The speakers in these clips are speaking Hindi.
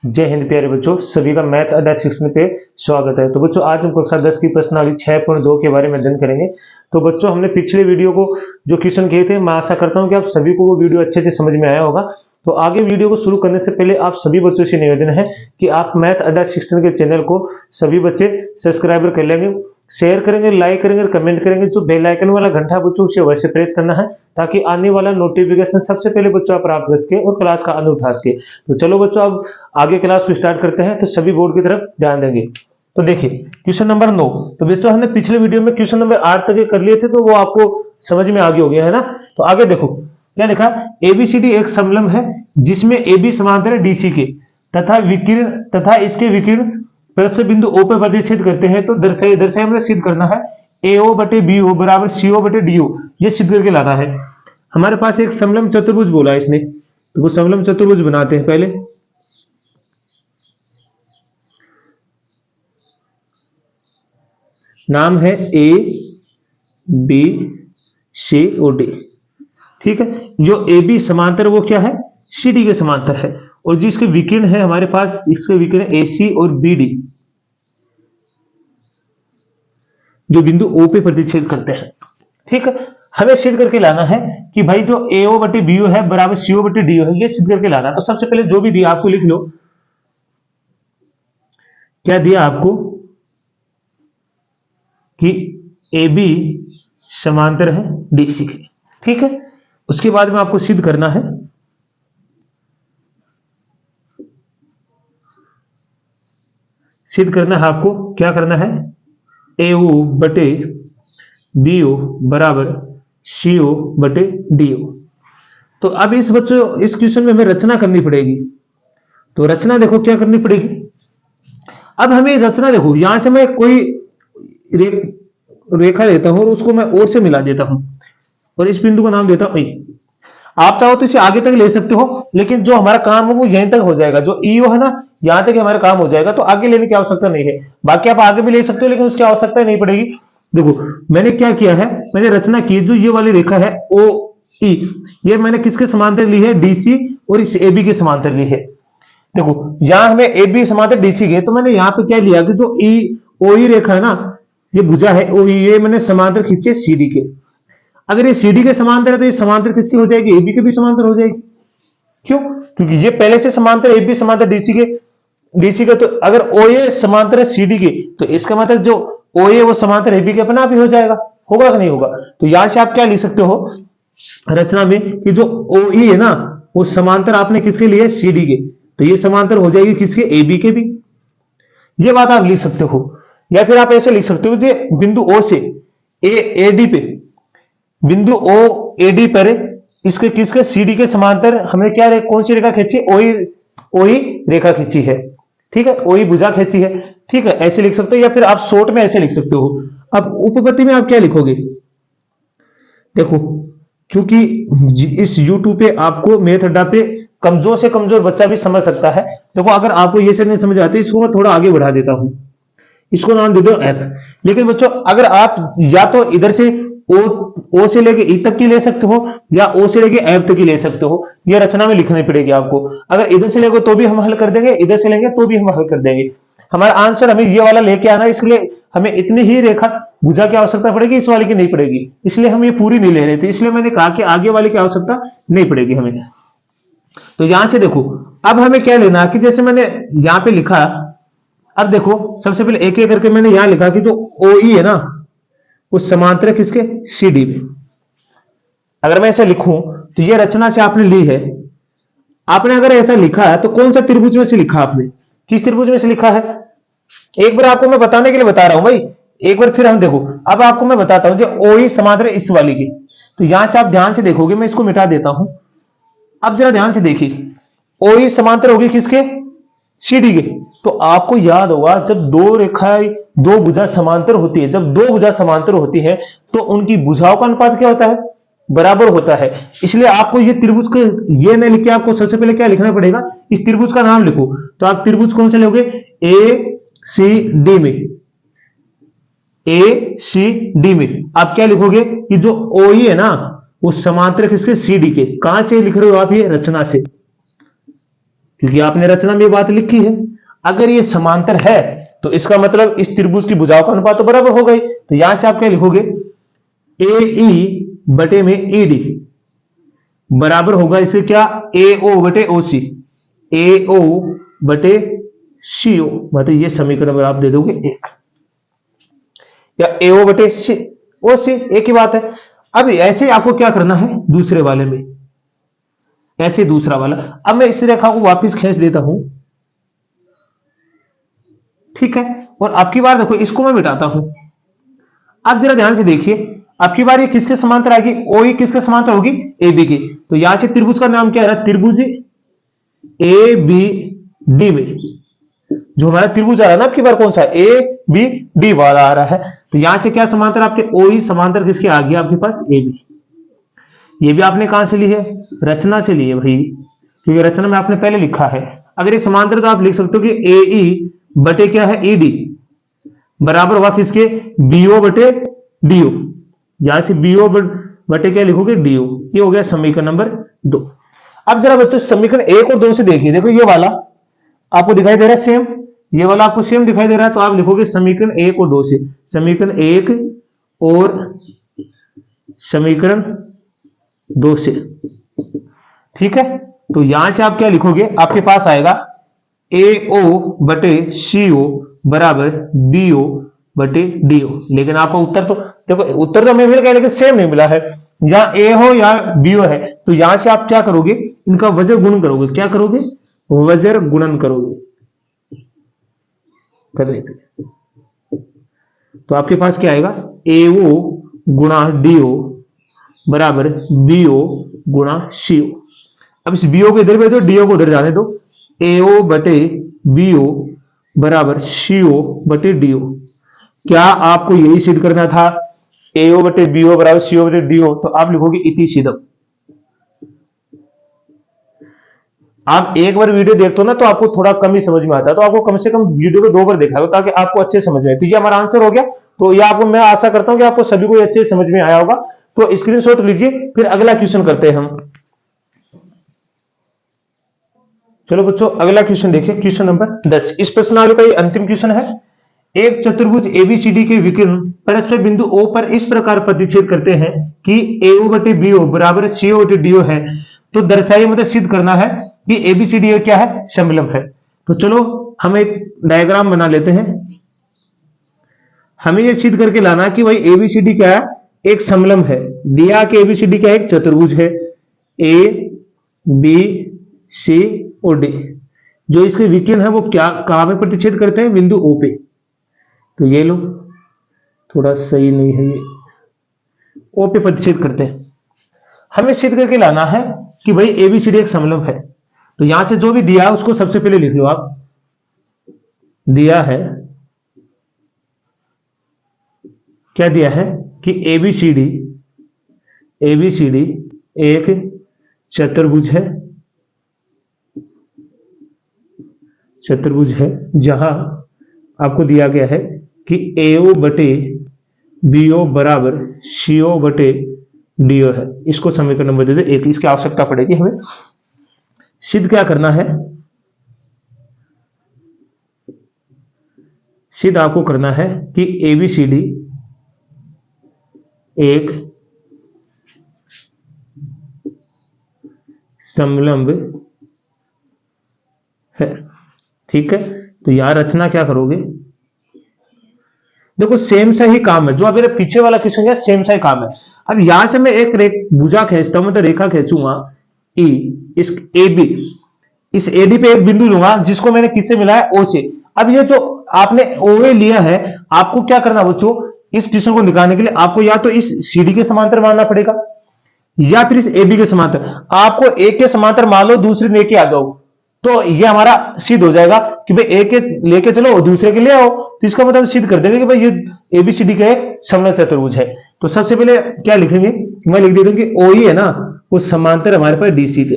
जय हिंद प्यारे बच्चों, सभी का मैथ अड्डा 16 पे स्वागत है। तो बच्चों आज हम कक्षा 10 की प्रश्नावली 6.2 के बारे में अध्ययन करेंगे। तो बच्चों हमने पिछले वीडियो को जो क्वेश्चन किए थे, मैं आशा करता हूं कि आप सभी को वो वीडियो अच्छे से समझ में आया होगा। तो आगे वीडियो को शुरू करने से पहले आप सभी बच्चों से निवेदन है कि आप मैथ अड्डा 16 के चैनल को सभी बच्चे सब्सक्राइबर कर लेंगे, शेयर करेंगे, लाइक करेंगे और कमेंट करेंगे। जो बेल आइकन वाला घंटा बच्चों उसे वैसे प्रेस करना है ताकि आने वाला नोटिफिकेशन सबसे पहले बच्चों आप प्राप्त कर सके और क्लास का आनंद उठा सके। तो चलो बच्चों अब आगे क्लास को स्टार्ट करते हैं। तो सभी बोर्ड की तरफ ध्यान देंगे। तो देखिए क्वेश्चन नंबर 9। तो बच्चों हमने पिछले वीडियो में क्वेश्चन नंबर 8 तक कर लिए थे, तो वो आपको समझ में आगे हो गया है ना। तो आगे देखो क्या लिखा, एबीसीडी एक समलंब है जिसमें एबी समांतर है डीसी के तथा इसके विकिरण प्रस्थ बिंदु ओ पर प्रतिच्छेद करते हैं। तो दर्शाए हमें सिद्ध करना है एओ बटे बीओ बराबर सीओ बटे डीओ, ये सिद्ध करके लाना है। हमारे पास एक समलंब चतुर्भुज बोला है इसने, तो वो समलंब चतुर्भुज बनाते हैं। पहले नाम है ए बी सी और डी, ठीक है। जो ए बी समांतर वो क्या है, सी डी के समांतर है। और जिसके विकिरण है हमारे पास, इसके विकिरण ए सी और बी डी, जो बिंदु ओ पे प्रतिच्छेद करते हैं, ठीक है। हमें सिद्ध करके लाना है कि भाई जो एओ बटे बीओ है बराबर सीओ बटे डीओ है, ये सिद्ध करके लाना है। तो सबसे पहले जो भी दिया आपको लिख लो, क्या दिया आपको कि ए बी समांतर है डीसी के, ठीक है। उसके बाद में आपको सिद्ध करना है आपको क्या करना है, एओ बटे बीओ बराबर सीओ बटे डीओ। तो अब इस बच्चों इस क्वेश्चन में हमें रचना करनी पड़ेगी। तो रचना देखो क्या करनी पड़ेगी। अब हमें रचना देखो, यहां से मैं कोई रेखा लेता हूं और उसको मैं और से मिला देता हूं और इस बिंदु का नाम देता हूं ई। आप चाहो तो इसे आगे तक ले सकते हो, लेकिन जो हमारा काम है वो यहीं तक हो जाएगा। जो ईओ है ना, यहां तक हमारा काम हो जाएगा, तो आगे लेने की आवश्यकता नहीं है। बाकी आप आगे भी ले सकते हो लेकिन उसकी आवश्यकता नहीं पड़ेगी। देखो मैंने क्या किया है, मैंने रचना की, जो ये वाली रेखा है ओ ई, ये मैंने किसके समांतर ली है, डीसी और इस एबी के समांतर ली है। देखो यहां हमें एबी समांतर डीसी के, तो मैंने यहां पे क्या लिया कि जो ई ओ ई रेखा है ना, ये भुजा है ओ ई, ये मैंने समांतर खींचे सीडी के। अगर ये सीडी के समांतर है तो ये समांतर किसकी हो जाएगी, एबी के भी समांतर हो जाएगी। क्यों? क्योंकि ये पहले से समांतर एबी समांतर डीसी के। तो अगर ओए समांतर है सीडी के, तो इसका मतलब जो ओए वो समांतर एबी के अपना आप ही हो जाएगा। होगा कि नहीं होगा? तो यहां से आप क्या लिख सकते हो रचना में कि जो ओई है ना, वो समांतर आपने किसके लिए, सीडी के। तो ये समांतर हो जाएगी किसके, एबी के भी। ये बात आप लिख सकते हो। या फिर आप ऐसे लिख सकते हो कि बिंदु ओ से एडी पे, बिंदु ओ एडी पर इसके किसके, सीडी के समांतर हमने क्या कौन सी रेखा खींची, ओई रेखा खींची है, ठीक है। ओई भुजा खींची है, ठीक है। ऐसे लिख सकते हो या फिर आप शॉर्ट में ऐसे लिख सकते हो। अब उपपत्ति में आप क्या लिखोगे, देखो क्योंकि इस YouTube पे आपको मैथ अड्डा पे कमजोर से कमजोर बच्चा भी समझ सकता है। देखो अगर आपको ये से नहीं समझ आती, इसको मैं थोड़ा आगे बढ़ा देता हूं, इसको नाम दे दो एफ। लेकिन बच्चों अगर आप या तो इधर से ओ से लेके ई तक की ले सकते हो या ओ से लेके एफ तक की ले सकते हो। यह रचना में लिखनी पड़ेगी आपको। अगर इधर से लेंगे तो भी हम हल कर देंगे, इधर से लेंगे तो भी हम हल कर देंगे। हमारा आंसर हमें ये वाला लेके आना, इसलिए हमें इतनी ही रेखा भुजा की आवश्यकता पड़ेगी, इस वाले की नहीं पड़ेगी। इसलिए हम ये पूरी नहीं ले रहे थे, इसलिए मैंने कहा कि आगे वाले की आवश्यकता नहीं पड़ेगी हमें। तो यहां से देखो अब हमें क्या लेना कि जैसे मैंने यहां पे लिखा, अब देखो सबसे पहले एक एक करके मैंने यहां लिखा कि जो ओई है ना, वो समांतर है किसके, सीडी में। अगर मैं ऐसा लिखूं तो ये रचना से आपने ली है। आपने अगर ऐसा लिखा है तो कौन सा त्रिभुज में से लिखा आपने, किस त्रिभुज में से लिखा है, एक बार आपको मैं बताने के लिए बता रहा हूं भाई। एक बार फिर हम देखो, अब आपको मैं बताता हूं जो ओई समांतर इस वाली की। तो यहां से आप ध्यान से देखोगे, मैं इसको मिटा देता हूं। अब जरा ध्यान से देखिए, ओई समांतर होगी किसके, सीडी के। तो आपको याद होगा जब दो रेखाएं, दो भुजा समांतर होती है, जब दो भुजा समांतर होती है तो उनकी भुजाओं का अनुपात क्या होता है, बराबर होता है। इसलिए आपको ये त्रिभुज के ये नहीं लिख के आपको सबसे पहले क्या लिखना पड़ेगा, इस त्रिभुज का नाम लिखो। तो आप त्रिभुज कौन से लोगे, ए सी डी में, ए सी डी में आप क्या लिखोगे कि जो ओई है ना, वो समांतर किसके, सीडी के। कहां से लिख रहे हो आप, ये रचना से, क्योंकि आपने रचना में ये बात लिखी है। अगर ये समांतर है तो इसका मतलब इस त्रिभुज की भुजाओं का अनुपात तो बराबर हो गई। तो यहां से आप क्या लिखोगे, ए ई बटे में ए डी बराबर होगा इसे क्या, ए ओ बटे ओ सी, ए ओ बटे सी ओ, मतलब ये समीकरण आप दे दोगे एक, या ए ओ बटे सी ओ सी, एक ही बात है। अब ऐसे आपको क्या करना है दूसरे वाले में, ऐसे दूसरा वाला। अब मैं इस रेखा को वापस खींच देता हूं, ठीक है, और आपकी बार देखो इसको मैं मिटाता हूं। आप जरा ध्यान से देखिए, आपकी बार ये किसके समांतर आएगी, ओ ई किसके समांतर होगी, ए बी की। तो यहां से त्रिभुज का नाम क्या है, त्रिभुज ए बी डी में जो हमारा त्रिभुज आ रहा है ना, आपकी बार कौन सा, ए बी डी वाला आ रहा है। तो यहां से क्या समांतर आपके ओ ई समांतर किसके आ गया आपके पास, ए बी। ये भी आपने कहां से ली है, रचना से ली है भाई, क्योंकि रचना में आपने पहले लिखा है। अगर ये समांतर तो आप लिख सकते हो कि ए ई बटे क्या है, ई डी बराबर होगा किसके, बीओ बटे डीओ। यहां से बीओ बटे क्या लिखोगे, डीओ। ये हो गया समीकरण नंबर 2। अब जरा बच्चों समीकरण 1 और 2 से देखिए, देखो ये वाला आपको दिखाई दे रहा है सेम, ये वाला आपको सेम दिखाई दे रहा है। तो आप लिखोगे समीकरण 1 और 2 से, समीकरण 1 और समीकरण 2 से, ठीक है। तो यहां से आप क्या लिखोगे, आपके पास आएगा ए ओ बटे सी ओ बराबर बी ओ बटे डी ओ। लेकिन आपको उत्तर तो देखो, उत्तर तो हमें मिल गया लेकिन सेम नहीं मिला है, या ए हो या बी ओ है। तो यहां से आप क्या करोगे, इनका वजर गुणन करोगे। क्या करोगे, वजर गुणन करोगे, करने पे तो आपके पास क्या आएगा, ए ओ गुणा डी ओ बराबर बी ओ गुणा सी ओ। अब इस बी ओ को इधर भेजो, डी ओ को उधर जाने दो। ए ओ बटे बी ओ बराबर सी ओ बटे डी ओ। क्या आपको यही सिद्ध करना था, ए ओ बटे बी ओ बराबर सी ओ बटे डी ओ? तो आप लिखोगे इति सिद्धम। आप एक बार वीडियो देखते हो ना तो आपको थोड़ा कम ही समझ में आता है, तो आपको कम से कम वीडियो को 2 बार देखा हो ताकि आपको अच्छे समझ में आए। तो ये हमारा आंसर हो गया। तो ये आपको मैं आशा करता हूं कि आपको सभी को अच्छे समझ में आया होगा। तो स्क्रीनशॉट लीजिए, फिर अगला क्वेश्चन करते हैं हम। चलो बच्चों अगला क्वेश्चन देखिए, क्वेश्चन नंबर 10। इस प्रश्नावली का ये अंतिम क्वेश्चन है। एक चतुर्भुज एबीसीडी के विकर्ण परस्पर बिंदु O पर इस प्रकार प्रतिच्छेद करते हैं कि AO बटे BO बराबर CO बटे DO है। तो दर्शाइए, मतलब सिद्ध करना है कि एबीसीडी क्या है, समलंब है। तो चलो हम एक डायग्राम बना लेते हैं। हमें यह सिद्ध करके लाना कि भाई एबीसीडी क्या है, एक समलंब है। दिया कि एबीसीडी क्या है, एक चतुर्भुज है, ए बी सी और डी। जो इसके विकर्ण है वो क्या, कहां पे प्रतिच्छेद करते हैं, बिंदु O पे। तो ये लो, थोड़ा सही नहीं है, ये O पे प्रतिच्छेद करते हैं। हमें सिद्ध करके लाना है कि भाई एबीसीडी एक समलंब है। तो यहां से जो भी दिया है उसको सबसे पहले लिख लो आप। दिया है, क्या दिया है कि एबीसीडी एक चतुर्भुज है, जहां आपको दिया गया है कि AO बटे BO बराबर CO बटे DO है। इसको समीकरण नंबर दे दे 1। इसकी आवश्यकता पड़ेगी हमें। सिद्ध क्या करना है, सिद्ध आपको करना है कि ABCD एक समलंब है, ठीक है। तो यहां रचना क्या करोगे, देखो सेम सा ही काम है जो अभी पीछे वाला क्वेश्चन है, सेम सा ही काम है। अब यहां से मैं एक भुजा खींचता हूं, मतलब रेखा खींचूंगा ई, इस AB, इस AD पे एक बिंदु लूंगा जिसको मैंने किससे मिला है, O से। अब ये जो आपने OA लिया है, आपको क्या करना बच्चों, इस क्वेश्चन को निकालने के लिए आपको या तो इस CD के समांतर मानना पड़ेगा या फिर इस AB के समांतर। आपको एक के समांतर मान लो, दूसरे लेके आ जाओ, तो ये हमारा सिद्ध हो जाएगा कि भाई एक के लेके चलो और दूसरे के ले आओ। तो इसका मतलब सिद्ध कर देंगे कि भाई ये एबीसीडी का एक समलंब चतुर्भुज है। तो सबसे पहले क्या लिखेंगे, मैं लिख देता हूं कि OE है ना, वो समांतर हमारे पास DC के,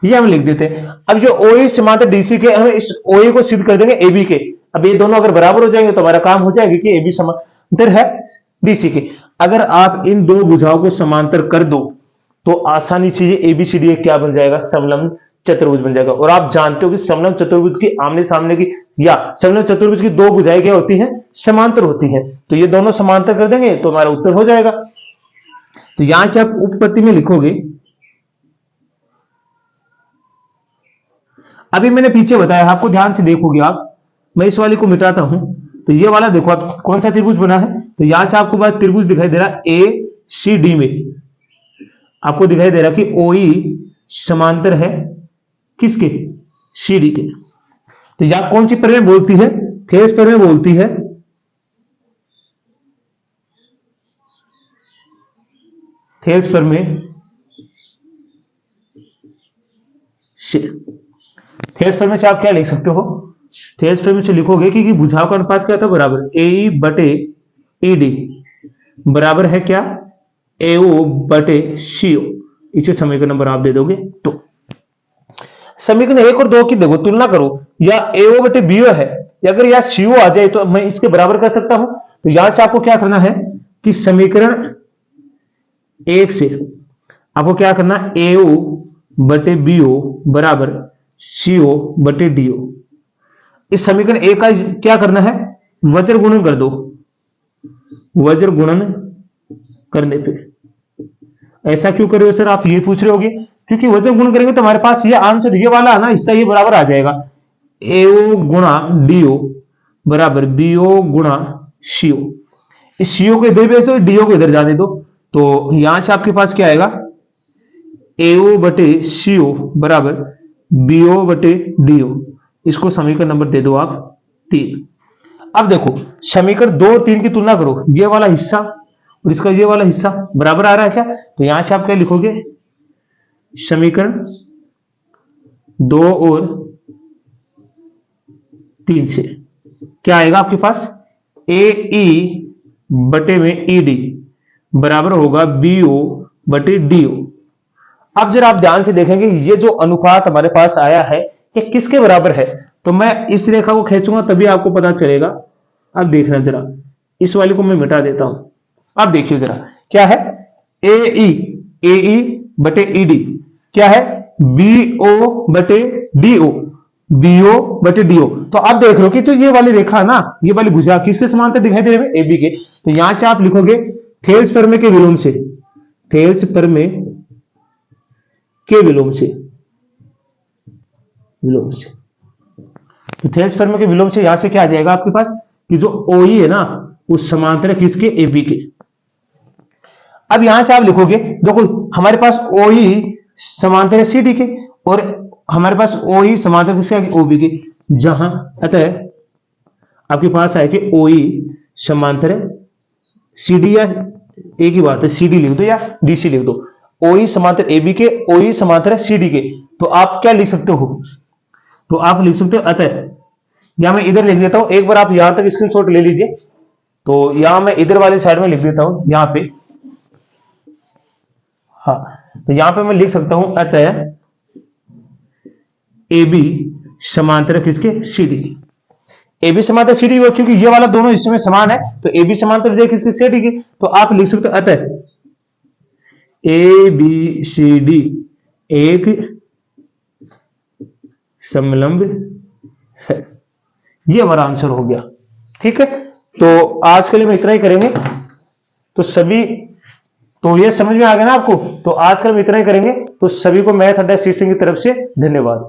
ये हम लिख देते हैं। अब जो OE समांतर DC के, हम इस OE को सिद्ध कर देंगे AB के। अब ये दोनों अगर बराबर हो जाएंगे तो हमारा काम हो जाएगा कि AB समांतर है DC के। अगर आप इन दो भुजाओं को समांतर कर दो तो आसानी से ये एबीसीडी क्या बन जाएगा, समलंब चतुर्भुज बन जाएगा। और आप जानते हो कि समलंब चतुर्भुज की आमने सामने की या समलंब चतुर्भुज की दो भुजाएं क्या होती हैं, समांतर होती हैं। तो ये दोनों समांतर कर देंगे तो हमारा उत्तर हो जाएगा। तो यहां से आप उपपत्ति में लिखोगे, अभी मैंने पीछे बताया आपको, ध्यान से देखोगे आप, मैं इस वाले को मिटाता हूं। तो ये वाला देखो आप कौन सा त्रिभुज बना है, तो यहां से आपको बात त्रिभुज दिखाई दे रहा है ए सी डी में, आपको दिखाई दे रहा कि ओई समांतर है किसके, सी डी के। तो यहां कौन सी प्रमेय बोलती है, थेस प्रमेय बोलती है। थेस प्रमेय, थेस प्रमेय से आप क्या लिख सकते हो, थेस प्रमेय से लिखोगे कि भुजाओं का अनुपात क्या था, बराबर ए बटे ई डी बराबर है क्या, एओ बटे सीओ। इसे समीकरण नंबर आप दे दोगे। तो समीकरण 1 और 2 की देखो तुलना करो, या एओ बटे बीओ है, या अगर या सीओ आ जाए तो मैं इसके बराबर कर सकता हूं। तो यहां से आपको क्या करना है कि समीकरण 1 से आपको क्या करना, एओ बटे बीओ बराबर सीओ बटे डीओ। इस समीकरण 1 का क्या करना है, वज्र गुणन कर दो, वज्र गुणन करने पे। ऐसा क्यों कर रहे हो सर, आप ये पूछ रहे होगे, क्योंकि वज्र गुणन करेंगे तो हमारे पास ये आंसर ये वाला है ना, हिस्सा ये बराबर आ जाएगा, एओ गुणा डीओ बराबर बीओ गुणा सीओ। इस सीओ को इधर भेज दो, डीओ को इधर जाने दो। तो यहां से आपके पास क्या आएगा, एओ बटे सीओ बराबर बीओ बटे डीओ। इसको समीकरण नंबर दे दो आप 3। अब देखो समीकरण 2 और 3 की तुलना करो, ये वाला हिस्सा और इसका ये वाला हिस्सा बराबर आ रहा है क्या। तो यहां से आप क्या लिखोगे, समीकरण 2 और 3 से क्या आएगा आपके पास, ए ई बटे में ई डी बराबर होगा बीओ बटे डीओ। अब जरा आप ध्यान से देखेंगे ये जो अनुपात हमारे पास आया है ये किसके बराबर है। तो मैं इस रेखा को खींचूंगा तभी आपको पता चलेगा। अब देखना जरा, इस वाले को मैं मिटा देता हूं। अब देखिए जरा क्या है, ए बटे ई डी क्या है, बीओ बटे डीओ, बीओ बटे डीओ। तो अब देख लो कि जो ये वाली रेखा है ना, ये वाली भुजा किसके समांतर दिखाई दे रहे हैं, एबी के। तो यहां से आप लिखोगे थेल्स प्रमेय के विलोम से, थेल्स प्रमेय के विलोम से, विलोम से। तो थेल्स प्रमेय के विलोम से यहां से क्या आ जाएगा आपके पास कि जो ओई है ना उस समांतर है किसके, एबी के। अब यहां से आप लिखोगे, देखो हमारे पास ओई समांतर है सीडी के और हमारे पास ओई समांतर किसके, ओबी के। जहां अतः आपके पास है कि ओई समांतर है सीडी, या एक ही बात है सीडी लिख दो या डीसी लिख दो, ओई समांतर एबी के, ओई समांतर है सीडी के। तो आप क्या लिख सकते हो, तो आप लिख सकते हो अतः, या मैं इधर लिख देता हूं, एक बार आप यहां तक स्क्रीनशॉट ले लीजिए। तो यहां मैं इधर वाली साइड में लिख देता हूं, यहां पे, हाँ तो यहां पे मैं लिख सकता हूं अतः ए बी समांतर किसके, सी डी। ए बी समांतर सी डी हुआ क्योंकि ये वाला दोनों हिस्से में समान है, तो ए बी समांतर किसके, सी डी की। तो आप लिख सकते हो अतः ए बी सी डी एक समलंब है। ये हमारा आंसर हो गया। ठीक है, तो आज के लिए हम इतना ही करेंगे। तो सभी, तो ये समझ में आ गया ना आपको। तो आज कल हम इतना ही करेंगे। तो सभी को मैथ अड्डा सिस्टम की तरफ से धन्यवाद।